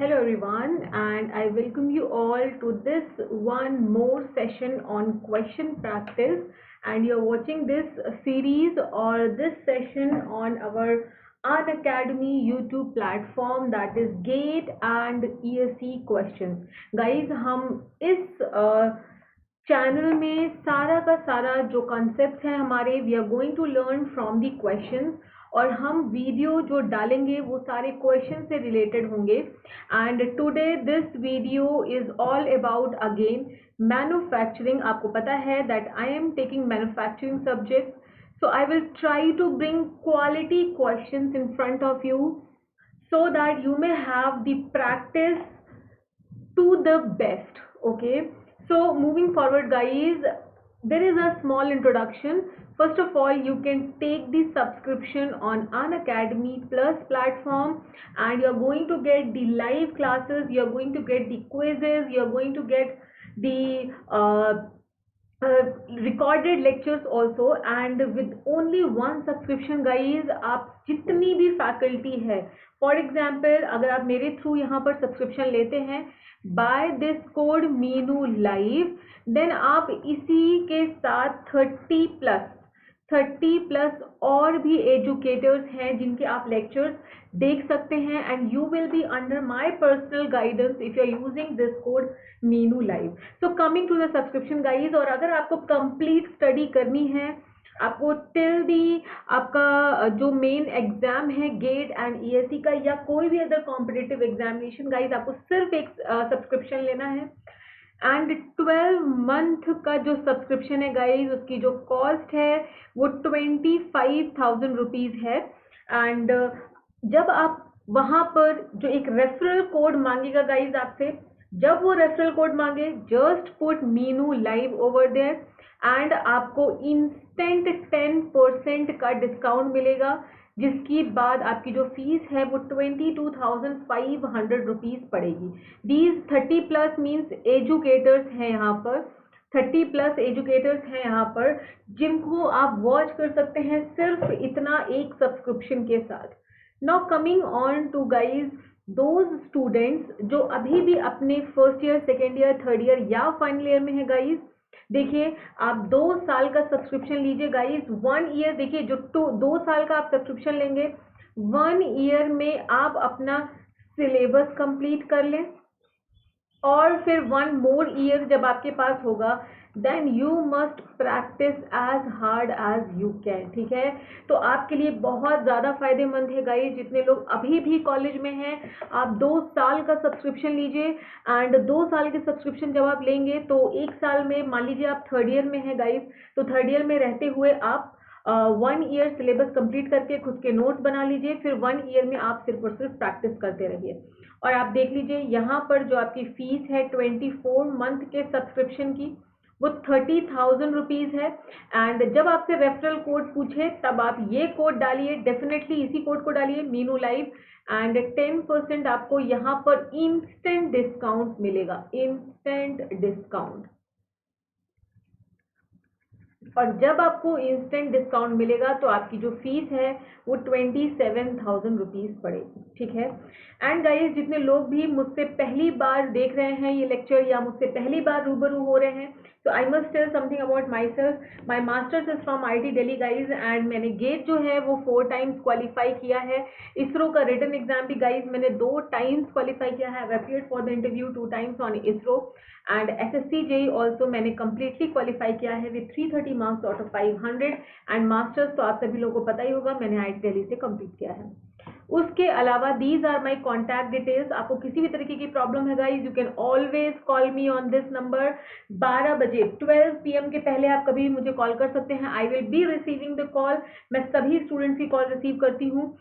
Hello everyone, and I welcome you all to this one more session on question practice. And you're watching this series or this session on our Unacademy YouTube platform, that is GATE and ESE questions. Guys, हम इस channel में सारा का सारा जो concept है हमारे, we are going to learn from the questions, और हम वीडियो जो डालेंगे वो सारे क्वेश्चन से रिलेटेड होंगे. And today this video is all about again manufacturing. आपको पता है that I am taking manufacturing subject, so I will try to bring quality questions in front of you so that you may have the practice to the best. Okay, so moving forward guys, there is a small introduction. First of all, you can take the subscription on Unacademy Plus platform, and you're going to get the live classes, you're going to get the quizzes, you're going to get the recorded lectures also. And with only one subscription guys, आप जितनी भी faculty है, for example अगर आप मेरे through यहाँ पर subscription लेते हैं by this code Meenu live, then आप इसी के साथ 30+ और भी एजुकेटर्स हैं जिनके आप लेक्चर्स देख सकते हैं, and you will be under my personal guidance if you are using this code Meenu live. So coming to the subscription guys, और अगर आपको कंप्लीट स्टडी करनी है, आपको टिल दी आपका जो मेन एग्जाम है गेट एंड ईएससी का या कोई भी अदर कॉम्पिटिटिव एग्जामिनेशन गाइज, आपको सिर्फ एक सब्सक्रिप्शन लेना है. एंड 12 मंथ का जो सब्सक्रिप्शन है गाइज, उसकी जो कॉस्ट है वो 25,000 रुपीज़ है. एंड जब आप वहाँ पर जो एक रेफरल कोड मांगेगा गाइज आपसे, जब वो रेफरल कोड मांगे, just put Meenu live over there and आपको इंस्टेंट 10% का डिस्काउंट मिलेगा, जिसकी बाद आपकी जो फीस है वो 22,500 रुपीज़ पड़ेगी. दीज 30+ मीन्स एजुकेटर्स हैं यहाँ पर, 30+ एजुकेटर्स हैं यहाँ पर जिनको आप वॉच कर सकते हैं सिर्फ इतना एक सब्सक्रिप्शन के साथ. Now coming on to guys those students जो अभी भी अपने first year, second year, third year या फाइनल ईयर में है गाइज. देखिए, आप 2 साल का सब्सक्रिप्शन लीजिए गाइज. 1 ईयर, देखिए जो 2 साल का आप सब्सक्रिप्शन लेंगे, 1 ईयर में आप अपना सिलेबस कंप्लीट कर लें, और फिर 1 मोर ईयर जब आपके पास होगा, then you must practise as hard as you can. ठीक है, तो आपके लिए बहुत ज़्यादा फायदेमंद है गाइज. जितने लोग अभी भी कॉलेज में हैं, आप 2 साल का सब्सक्रिप्शन लीजिए, एंड 2 साल के सब्सक्रिप्शन जब आप लेंगे तो 1 साल में, मान लीजिए आप थर्ड ईयर में हैं गाइज, तो थर्ड ईयर में रहते हुए आप 1 ईयर सिलेबस कंप्लीट करके खुद के नोट्स बना लीजिए, फिर 1 ईयर में आप सिर्फ और सिर्फ प्रैक्टिस करते रहिए. और आप देख लीजिए यहाँ पर जो आपकी फीस है 24 मंथ के सब्सक्रिप्शन की, वो 30,000 रुपीज़ है. एंड जब आपसे रेफरल कोड पूछे तब आप ये कोड डालिए, डेफिनेटली इसी कोड को डालिए, मीनू लाइव, एंड 10% आपको यहाँ पर इंस्टेंट डिस्काउंट मिलेगा, इंस्टेंट डिस्काउंट. और जब आपको इंस्टेंट डिस्काउंट मिलेगा तो आपकी जो फीस है वो 27,000 रुपीज़ पड़ेगी. ठीक है, एंड गाइस, जितने लोग भी मुझसे पहली बार देख रहे हैं ये लेक्चर या मुझसे पहली बार रूबरू हो रहे हैं, तो I must tell something about myself. My masters is from IIT Delhi guys, and मैंने गेट जो है वो 4 टाइम्स क्वालिफाई किया है. इसरो का रिटन एग्जाम भी गाइज मैंने 2 टाइम्स क्वालिफाई किया है. I appeared for the interview 2 times on ISRO, and SSC JEE also मैंने कम्प्लीटली क्वालिफाई किया है with 330 marks out of 500. And masters तो आप सभी लोगों को पता ही होगा, मैंने IIT दिल्ली से कंप्लीट किया है. उसके अलावा these are my contact details. आपको किसी भी तरीके की प्रॉब्लम है guys, you can always call me on this number. 12 बजे 12 PM के पहले आप कभी भी मुझे कॉल कर सकते हैं. I will be receiving the call. मैं सभी स्टूडेंट्स की कॉल रिसीव करती हूँ,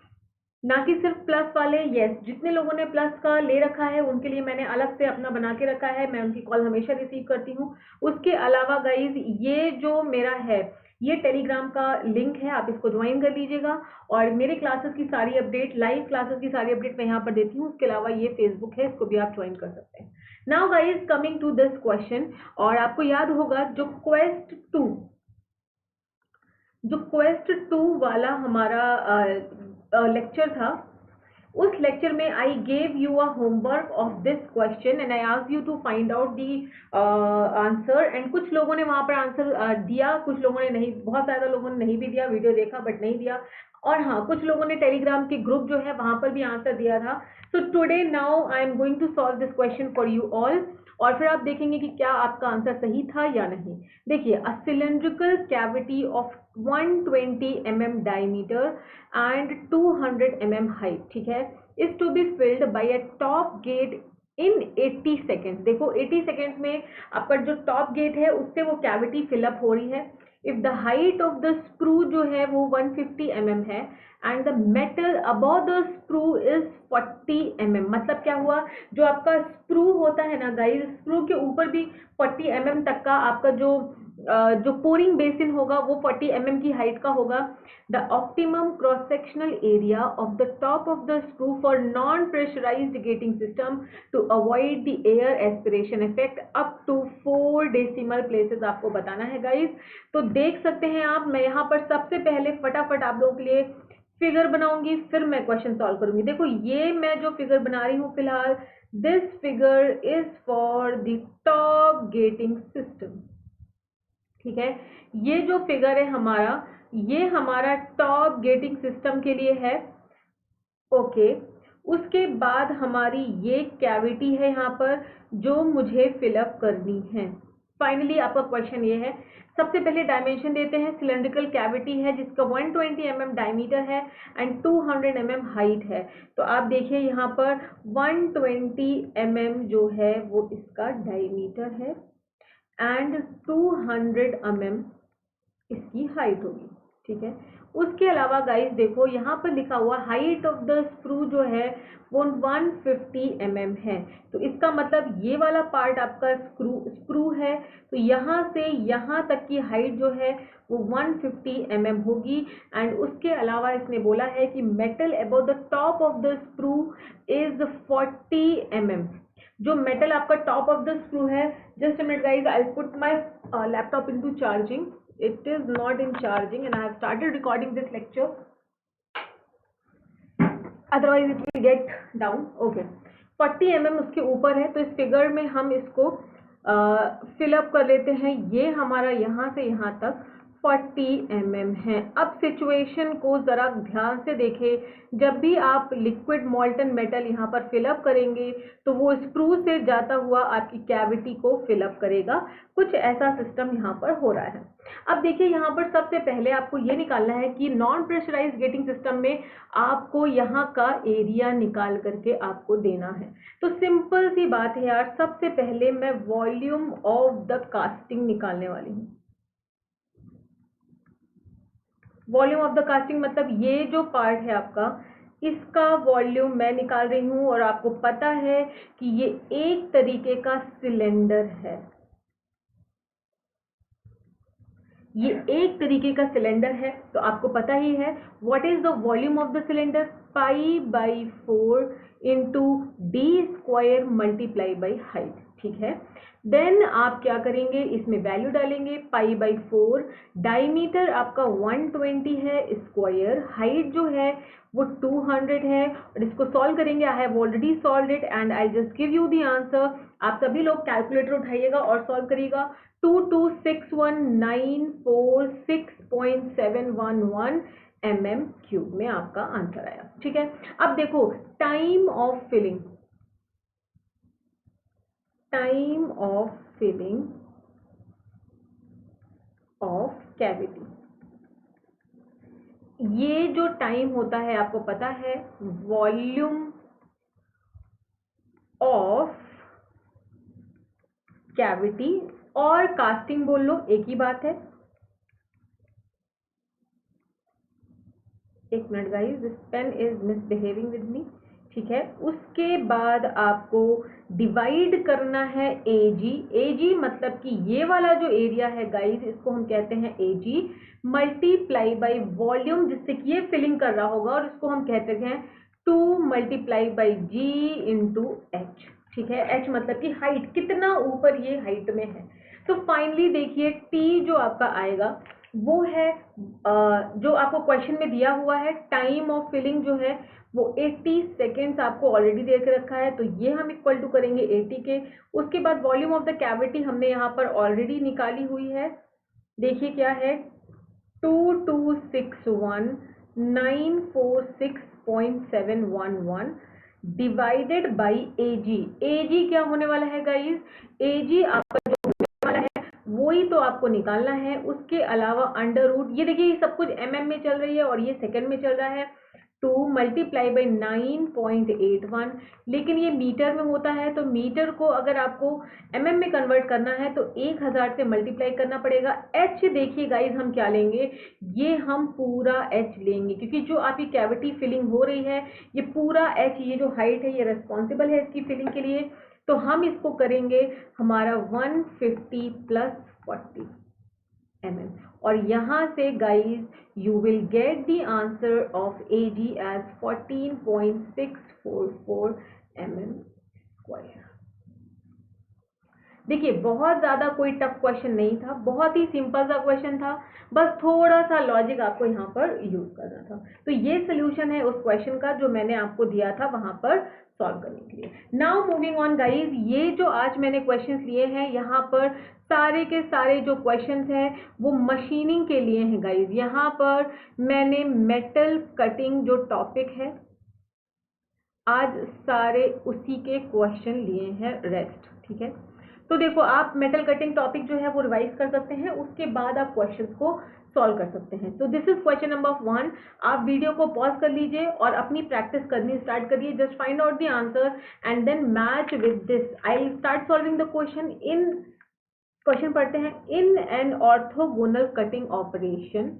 ना कि सिर्फ प्लस वाले. यस, जितने लोगों ने प्लस का ले रखा है उनके लिए मैंने अलग से अपना बना के रखा है, मैं उनकी कॉल हमेशा रिसीव करती हूँ. उसके अलावा गाइज, ये जो मेरा है ये टेलीग्राम का लिंक है, आप इसको ज्वाइन कर लीजिएगा, और मेरे क्लासेस की सारी अपडेट, लाइव क्लासेस की सारी अपडेट मैं यहाँ पर देती हूँ. उसके अलावा ये फेसबुक है, इसको भी आप ज्वाइन कर सकते हैं. Now guys, coming to this question, और आपको याद होगा जो क्वेस्ट 2 वाला हमारा लेक्चर था, उस लेक्चर में I gave you a homework of this question and I asked you to find out the answer, and कुछ लोगों ने वहां पर आंसर दिया, कुछ लोगों ने नहीं, बहुत ज्यादा लोगों ने नहीं भी दिया, वीडियो देखा बट नहीं दिया, और हाँ कुछ लोगों ने टेलीग्राम के ग्रुप जो है वहां पर भी आंसर दिया था। So today now I am going to solve this question for you all, और फिर आप देखेंगे कि क्या आपका आंसर सही था या नहीं। देखिए, a cylindrical cavity of 120 mm diameter and 200 mm height, ठीक है, is to be filled by a top gate in 80 seconds। देखो 80 seconds में आपका जो टॉप गेट है उससे वो कैविटी फिलअप हो रही है। If the height of the screw जो है वो 150 mm है and the metal above the screw is 40 mm, मतलब क्या हुआ, जो आपका स्क्रू होता है ना गाइस, स्क्रू के ऊपर भी 40 mm तक का आपका जो पोरिंग बेसिन होगा वो 40 mm की हाइट का होगा। The optimum cross sectional area of the top of the screw for non pressurised gating system to avoid the air aspiration effect up to 4 decimal places आपको बताना है गाइस। तो देख सकते हैं आप, मैं यहाँ पर सबसे पहले फटाफट आप लोगों के लिए फिगर बनाऊंगी, फिर मैं क्वेश्चन सॉल्व करूंगी। देखो ये मैं जो फिगर बना रही हूँ फिलहाल, this figure is for the top getting system, ठीक है, ये जो फिगर है हमारा, ये हमारा टॉप गेटिंग सिस्टम के लिए है। ओके, उसके बाद हमारी ये कैविटी है यहाँ पर जो मुझे फिलअप करनी है। फाइनली आपका क्वेश्चन ये है, सबसे पहले डायमेंशन देते हैं। सिलेंड्रिकल कैविटी है जिसका 120 mm डायमीटर है एंड 200 mm हाइट है। तो आप देखिए यहाँ पर 120 mm जो है वो इसका डायमीटर है एंड 200 mm इसकी हाइट होगी, ठीक है। उसके अलावा गाइस देखो यहाँ पर लिखा हुआ हाइट ऑफ द स्क्रू जो है वो 150 mm है, तो इसका मतलब ये वाला पार्ट आपका स्क्रू है, तो यहाँ से यहाँ तक की हाइट जो है वो 150 mm होगी। एंड उसके अलावा इसने बोला है कि metal above the top of the screw is 40 mm, जो मेटल आपका टॉप ऑफ द स्क्रू है, just a minute guys, I put my laptop into charging, it is not in charging and I have started recording this lecture, otherwise it will get down। okay, 40 mm उसके ऊपर है, तो इस figure में हम इसको fill up कर लेते हैं। ये हमारा यहाँ से यहाँ तक 40 mm है। अब सिचुएशन को जरा ध्यान से देखें, जब भी आप लिक्विड मॉल्टन मेटल यहाँ पर फिलअप करेंगे तो वो स्क्रू से जाता हुआ आपकी कैविटी को फिलअप करेगा। कुछ ऐसा सिस्टम यहाँ पर हो रहा है। अब देखिए यहाँ पर सबसे पहले आपको ये निकालना है कि नॉन प्रेशराइज्ड गेटिंग सिस्टम में आपको यहाँ का एरिया निकाल करके आपको देना है। तो सिंपल सी बात है यार, सबसे पहले मैं वॉल्यूम ऑफ द कास्टिंग निकालने वाली हूँ। वॉल्यूम ऑफ द कास्टिंग मतलब ये जो पार्ट है आपका, इसका वॉल्यूम मैं निकाल रही हूँ, और आपको पता है कि ये एक तरीके का सिलेंडर है, ये एक तरीके का सिलेंडर है, तो आपको पता ही है what is the volume of the cylinder, π/4 into d square multiply by height, ठीक है। देन आप क्या करेंगे, इसमें वैल्यू डालेंगे, π/4, डायमीटर आपका 120 है स्क्वायर, हाइट जो है वो 200 है, और इसको सॉल्व करेंगे। I have already solved it and I just give you the answer. आप सभी लोग कैलकुलेटर उठाइएगा और सॉल्व करिएगा। 2261946.711 mm क्यूब में आपका आंसर आया, ठीक है। अब देखो time of filling of cavity, ये जो टाइम होता है आपको पता है वॉल्यूम ऑफ कैविटी और कास्टिंग बोल लो, एक ही बात है। एक minute guys, this pen is misbehaving with me, ठीक है। उसके बाद आपको डिवाइड करना है एजी मतलब कि ये वाला जो एरिया है गाइस, इसको हम कहते हैं एजी, मल्टीप्लाई बाई वॉल्यूम जिससे कि ये फिलिंग कर रहा होगा, और इसको हम कहते हैं 2 × g × h, ठीक है। h मतलब कि हाइट, कितना ऊपर ये हाइट में है। तो फाइनली देखिए टी जो आपका आएगा वो है जो आपको क्वेश्चन में दिया हुआ है, टाइम ऑफ फिलिंग जो है वो 80 सेकेंड्स आपको ऑलरेडी दे के रखा है, तो ये हम इक्वल टू करेंगे 80 के। उसके बाद वॉल्यूम ऑफ द कैविटी हमने यहाँ पर ऑलरेडी निकाली हुई है, देखिए क्या है, 2261,946.711 डिवाइडेड बाई एजी। एजी क्या होने वाला है गाइस, एजी आपका जो होने वाला है वही तो आपको निकालना है। उसके अलावा अंडर रूट, ये देखिए ये सब कुछ एमएम में चल रही है और ये सेकंड में चल रहा है, 2 मल्टीप्लाई बाई 9.81, लेकिन ये मीटर में होता है, तो मीटर को अगर आपको एमएम में कन्वर्ट करना है तो 1000 से मल्टीप्लाई करना पड़ेगा। एच देखिए गाइज हम क्या लेंगे, ये हम पूरा एच लेंगे, क्योंकि जो आपकी कैविटी फिलिंग हो रही है ये पूरा एच, ये जो हाइट है ये रेस्पॉन्सिबल है इसकी फिलिंग के लिए, तो हम इसको करेंगे हमारा 150 प्लस 40 mm, और यहाँ से guys you will get the answer of AG as 14.644 mm square। देखिए बहुत ज़्यादा कोई टफ क्वेश्चन नहीं था, बहुत ही सिंपल सा क्वेश्चन था, बस थोड़ा सा लॉजिक आपको यहाँ पर यूज करना था। तो ये सोल्यूशन है उस क्वेश्चन का जो मैंने आपको दिया था वहाँ पर सॉल्व करने के लिए। नाउ मूविंग ऑन गाइज, ये जो आज मैंने क्वेश्चंस लिए हैं यहाँ पर सारे के सारे जो क्वेश्चंस हैं वो मशीनिंग के लिए हैं गाइज। यहाँ पर मैंने मेटल कटिंग जो टॉपिक है आज सारे उसी के क्वेश्चन लिए हैं रेस्ट, ठीक है। तो देखो आप मेटल कटिंग टॉपिक जो है वो रिवाइज कर सकते हैं, उसके बाद आप क्वेश्चंस को सॉल्व कर सकते हैं। तो दिस इज क्वेश्चन नंबर 1। आप वीडियो को पॉज कर लीजिए और अपनी प्रैक्टिस करनी स्टार्ट करिए। Just find out the answer and then match with this. I will start solving the question. इन क्वेश्चन पढ़ते हैं, in an orthogonal cutting operation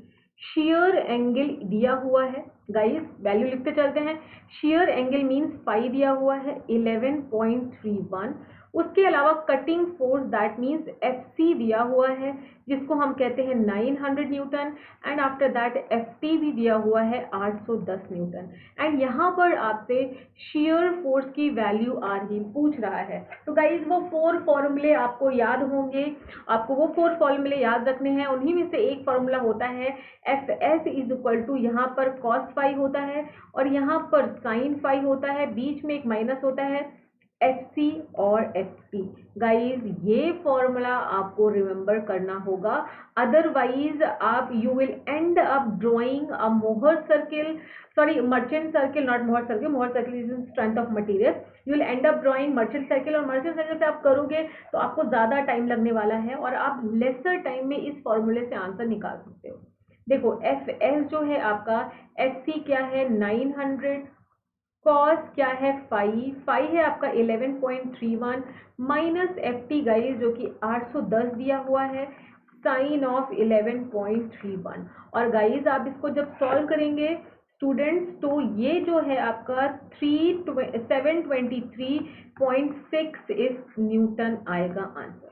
shear angle दिया हुआ है गाइस, वैल्यू लिखते चलते हैं। शेयर एंगल मींस फाई दिया हुआ है 11.31। उसके अलावा cutting force that means FC दिया हुआ है जिसको हम कहते हैं 900 Newton, and after that FT भी दिया हुआ है 810 न्यूटन। एंड यहाँ पर आपसे शेयर फोर्स की वैल्यू आर ही पूछ रहा है। तो गाइज वो 4 फॉर्मूले आपको याद होंगे, आपको वो 4 फॉर्मूले याद रखने हैं। उन्हीं में से एक फॉर्मूला होता है F S is equal to, यहाँ पर कॉस फाई होता है और यहाँ पर साइन फाई होता है, बीच में एक माइनस होता है एफ सी और एफ टी। गाइज ये फॉर्मूला आपको रिमेंबर करना होगा, अदरवाइज आप you will and up drawing a मोहर circle, sorry merchant circle, not मोहर सर्किल, मोहर circle is in strength of material, you will and up drawing merchant circle, और merchant circle से आप करोगे तो आपको ज़्यादा टाइम लगने वाला है और आप लेसर टाइम में इस फॉर्मूले से आंसर निकाल सकते हो। देखो एफ एस जो है आपका, एफ सी क्या है 900, कॉस क्या है फाई, फाई है आपका 11.31 माइनस एफ टी गाइज जो कि 810 दिया हुआ है, साइन ऑफ 11.31। और गाइज आप इसको जब सॉल्व करेंगे स्टूडेंट्स तो ये जो है आपका 723.6 इस न्यूटन आएगा आंसर।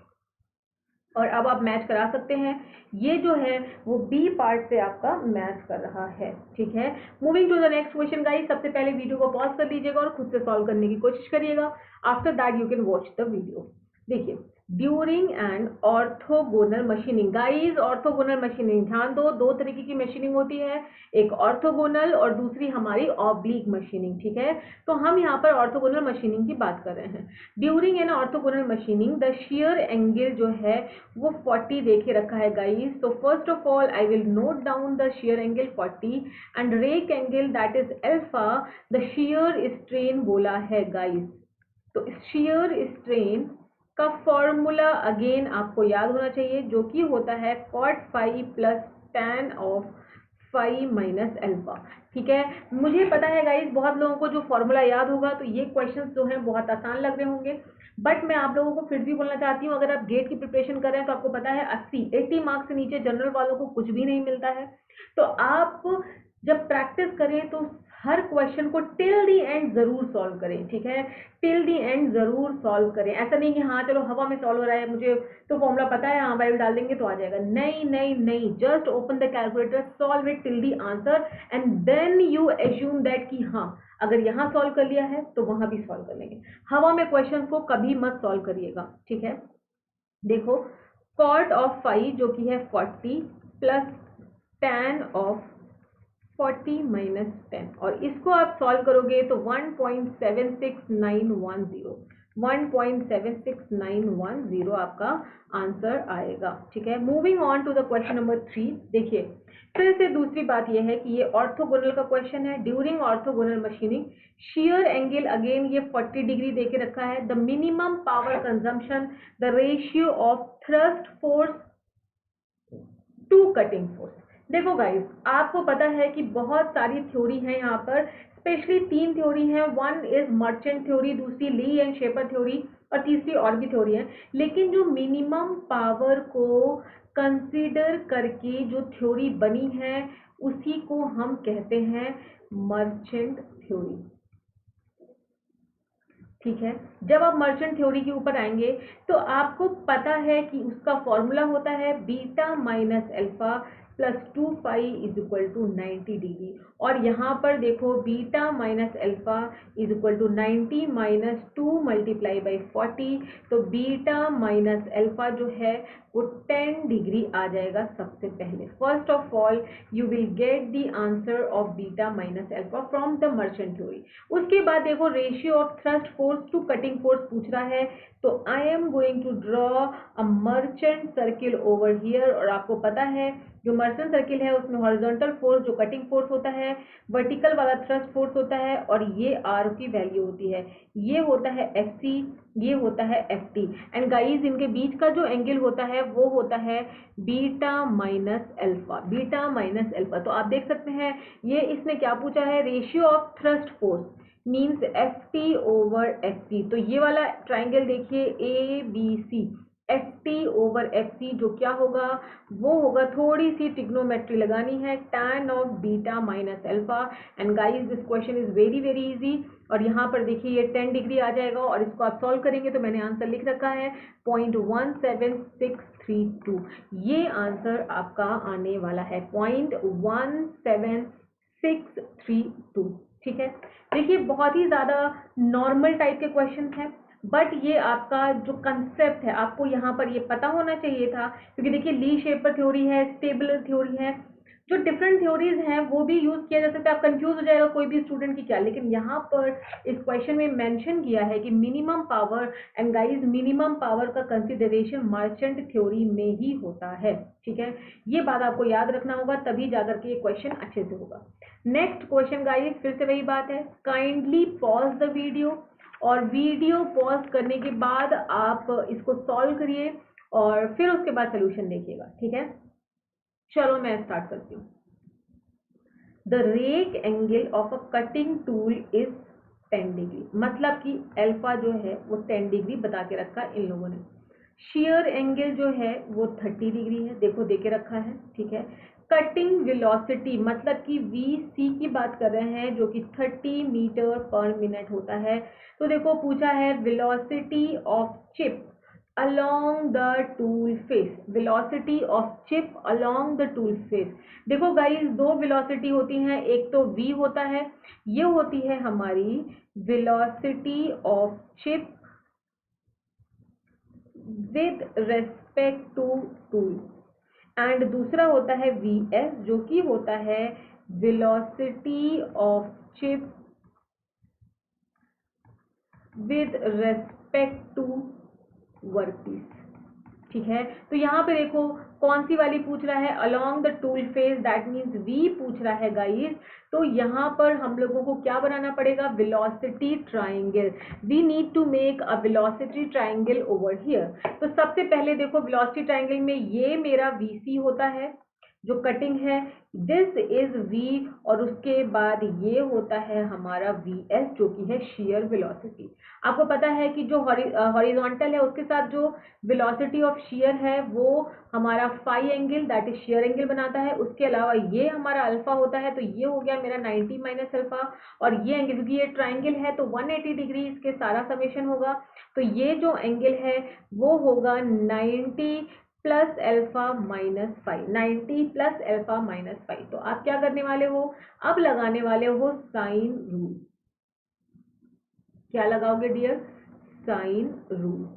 और अब आप मैच करा सकते हैं, ये जो है वो बी पार्ट से आपका मैच कर रहा है, ठीक है। Moving to the next question guys, सबसे पहले वीडियो को पॉज कर लीजिएगा और खुद से सॉल्व करने की कोशिश करिएगा। After that you can watch the video. देखिए, during and orthogonal machining, guys orthogonal machining ध्यान दो, दो तरीके की मशीनिंग होती है, एक ऑर्थोगोनल और दूसरी हमारी ऑब्लिक मशीनिंग, ठीक है। तो हम यहाँ पर ऑर्थोगोनल मशीनिंग की बात कर रहे हैं। During and orthogonal machining the shear angle जो है वो 40 देखे रखा है गाइस। तो first of all I will note down the shear angle 40 and rake angle that is alpha, the shear strain बोला है गाइस। तो शेयर स्ट्रेन का फॉर्मूला अगेन आपको याद होना चाहिए जो कि होता है cot phi plus tan of phi minus alpha, ठीक है। मुझे पता है गाइस बहुत लोगों को जो फॉर्मूला याद होगा तो ये क्वेश्चंस जो हैं बहुत आसान लग रहे होंगे, बट मैं आप लोगों को फिर भी बोलना चाहती हूँ, अगर आप गेट की प्रिपरेशन कर रहे हैं तो आपको पता है 80 मार्क्स से नीचे जनरल वालों को कुछ भी नहीं मिलता है। तो आप जब प्रैक्टिस करें तो हर क्वेश्चन को टिल दी एंड जरूर सॉल्व करें, ठीक है। टिल दी एंड जरूर सॉल्व करें, ऐसा नहीं कि हाँ चलो हवा में सॉल्व हो रहा है, मुझे तो फॉर्मूला पता है, हाँ बाइबल डाल देंगे तो आ जाएगा। नहीं नहीं नहीं, just open the calculator, solve it till the answer and then you assume that कि हाँ अगर यहाँ सॉल्व कर लिया है तो वहां भी सॉल्व कर लेंगे। हवा में क्वेश्चन को कभी मत सॉल्व करिएगा, ठीक है। देखो कॉट ऑफ फाई जो कि है 40 प्लस tan ऑफ 40 माइनस 10, और इसको आप सॉल्व करोगे तो 1.76910 आपका आंसर आएगा। ठीक है, moving on to the question number 3। देखिए फिर से दूसरी बात यह है कि ये ऑर्थोगोनल का क्वेश्चन है। During orthogonal machining shear angle, again ये 40 डिग्री दे के रखा है। The minimum power consumption, the ratio of thrust force to cutting force. देखो गाइस, आपको पता है कि बहुत सारी थ्योरी है यहाँ पर, स्पेशली 3 थ्योरी है। वन इज मर्चेंट थ्योरी, दूसरी ली एंड शेपर थ्योरी, और तीसरी और भी थ्योरी है। लेकिन जो मिनिमम पावर को कंसीडर करके जो थ्योरी बनी है उसी को हम कहते हैं मर्चेंट थ्योरी। ठीक है, जब आप मर्चेंट थ्योरी के ऊपर आएंगे तो आपको पता है कि उसका फॉर्मूला होता है beta minus alpha plus 2 pi is equal to 90 degree. और यहाँ पर देखो beta minus alpha is equal to 90 minus 2 multiply by 40, तो बीटा माइनस अल्फा जो है वो 10 डिग्री आ जाएगा। सबसे पहले first of all you will get the answer of beta minus alpha from the merchant theory. उसके बाद देखो ratio of thrust force to cutting force पूछ रहा है, तो I am going to draw a merchant circle over here. और आपको पता है जो मर्चेंट सर्किल है उसमें हॉरिजॉन्टल फोर्स जो कटिंग फोर्स होता है, वर्टिकल वाला थ्रस्ट फोर्स होता है, और ये आर की वैल्यू होती है, ये होता है एफ सी, ये होता है एफ टी। एंड गाइज इनके बीच का जो एंगल होता है वो होता है beta minus alpha, beta minus alpha. तो आप देख सकते हैं ये इसने क्या पूछा है, ratio of thrust force means F T over F C. तो ये वाला ट्राइंगल देखिए A B C, F T over F C जो क्या होगा वो होगा, थोड़ी सी ट्रिग्नोमेट्री लगानी है, tan of beta minus alpha. And guys this question is very very easy. और यहाँ पर देखिए ये 10 डिग्री आ जाएगा, और इसको आप सॉल्व करेंगे तो मैंने आंसर लिख रखा है 0.17632। ये आंसर आपका आने वाला है 0.17632। ठीक है, देखिए बहुत ही ज़्यादा नॉर्मल टाइप के क्वेश्चन हैं, बट ये आपका जो कंसेप्ट है आपको यहाँ पर ये पता होना चाहिए था, क्योंकि देखिए ली शेपर थ्योरी है, स्टेबुलर थ्योरी है, जो डिफरेंट थ्योरीज हैं वो भी यूज किया जा सकता है। आप कंफ्यूज हो जाएगा कोई भी स्टूडेंट की क्या, लेकिन यहाँ पर इस क्वेश्चन में मेंशन किया है कि minimum power, and guys minimum power का कंसिडरेशन मर्चेंट थ्योरी में ही होता है। ठीक है, ये बात आपको याद रखना होगा, तभी जाकर के ये क्वेश्चन अच्छे से होगा। नेक्स्ट क्वेश्चन गाइस, फिर से वही बात है, काइंडली पॉज द वीडियो, और वीडियो पॉज करने के बाद आप इसको सॉल्व करिए और फिर उसके बाद सोल्यूशन देखिएगा। ठीक है, चलो मैं स्टार्ट करती हूँ। The rake angle of a cutting tool is 10 degree, मतलब कि अल्फा जो है वो 10 डिग्री बता के रखा इन लोगों ने। शेयर एंगल जो है वो 30 डिग्री है, देखो दे के रखा है। ठीक है, कटिंग वेलोसिटी मतलब कि वी सी की बात कर रहे हैं जो कि 30 मीटर पर मिनट होता है। तो देखो पूछा है velocity of chip along the tool face, velocity of chip along the tool face। देखो गाइस दो वेलोसिटी होती हैं, एक तो v होता है, ये होती है हमारी velocity of chip with respect to tool, and दूसरा होता है vs जो कि होता है velocity of chip with respect to workpiece. ठीक है, तो यहाँ पे देखो कौन सी वाली पूछ रहा है, along the tool face, that means V पूछ रहा है गाइस। तो यहाँ पर हम लोगों को क्या बनाना पड़ेगा, velocity triangle. We need to make a velocity triangle over here. तो सबसे पहले देखो वेलोसिटी ट्राइंगल में ये मेरा वी सी होता है जो कटिंग है, दिस इज v, और उसके बाद ये होता है हमारा vs जो कि है शेयर वेलोसिटी। आपको पता है कि जो हॉरिजॉन्टल है उसके साथ जो वेलोसिटी ऑफ शेयर है वो हमारा phi angle that is shear angle बनाता है। उसके अलावा ये हमारा अल्फा होता है, तो ये हो गया मेरा 90 माइनस अल्फा, और ये एंगल क्योंकि ये ट्राइंगल है तो 180 डिग्री इसके सारा समेशन होगा। तो ये जो एंगल है वो होगा 90 plus alpha minus 5, 90 plus alpha minus 5। तो आप क्या करने वाले हो, अब लगाने वाले हो साइन रूल। क्या लगाओगे डियर, साइन रूल।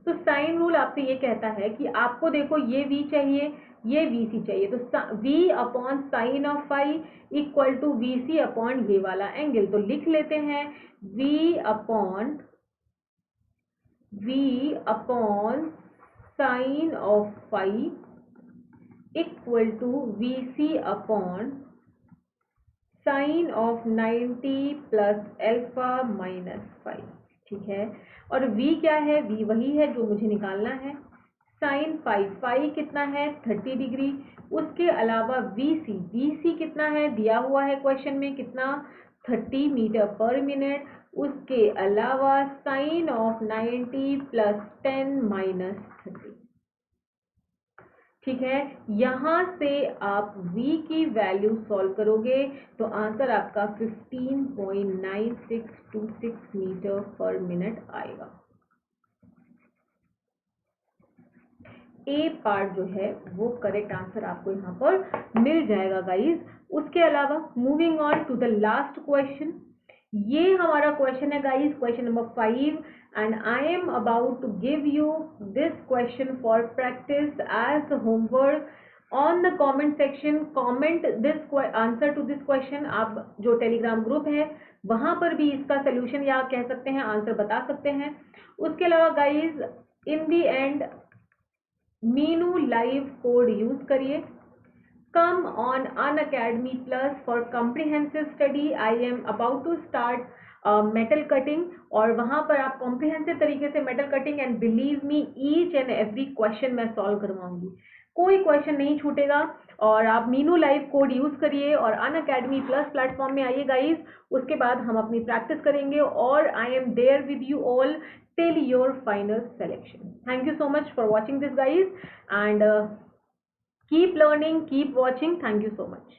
तो साइन रूल आपसे ये कहता है कि आपको देखो ये v चाहिए, ये vc चाहिए, तो v upon sine of phi equal to vc upon ये वाला एंगल। तो लिख लेते हैं v upon sine of phi equal to vc upon sine of 90 plus alpha minus phi. ठीक है, और v क्या है, v वही है जो मुझे निकालना है, साइन फाइव, फाइव कितना है 30 डिग्री, उसके अलावा vc कितना है दिया हुआ है क्वेश्चन में, कितना 30 मीटर पर मिनट, उसके अलावा साइन ऑफ 90 प्लस 10 माइनस 30। ठीक है, यहां से आप v की वैल्यू सॉल्व करोगे तो आंसर आपका 15.9626 मीटर पर मिनट आएगा। ए पार्ट जो है वो करेक्ट आंसर आपको यहाँ पर मिल जाएगा गाइस। उसके अलावा moving on to the last question, ये हमारा क्वेश्चन है guys, question number 5, and I am about to give you this question for practice as homework on the comment section. Comment this answer to this question। आप जो Telegram group है वहां पर भी इसका सोल्यूशन या कह सकते हैं आंसर बता सकते हैं। उसके अलावा guys in the and Meenu live code use करिए। Come on Unacademy Plus for comprehensive study. I am about to start metal cutting और वहां पर आप कॉम्प्रिहेंसिव तरीके से metal cutting and believe me each and every question मैं solve करवाऊंगी, कोई question नहीं छूटेगा। और आप मीनू लाइव कोड यूज करिए और अनअकैडमी प्लस प्लेटफॉर्म में आइए गाइज। उसके बाद हम अपनी प्रैक्टिस करेंगे और I am there with you all till your final selection. Thank you so much for watching this guys and keep learning, keep watching. Thank you so much.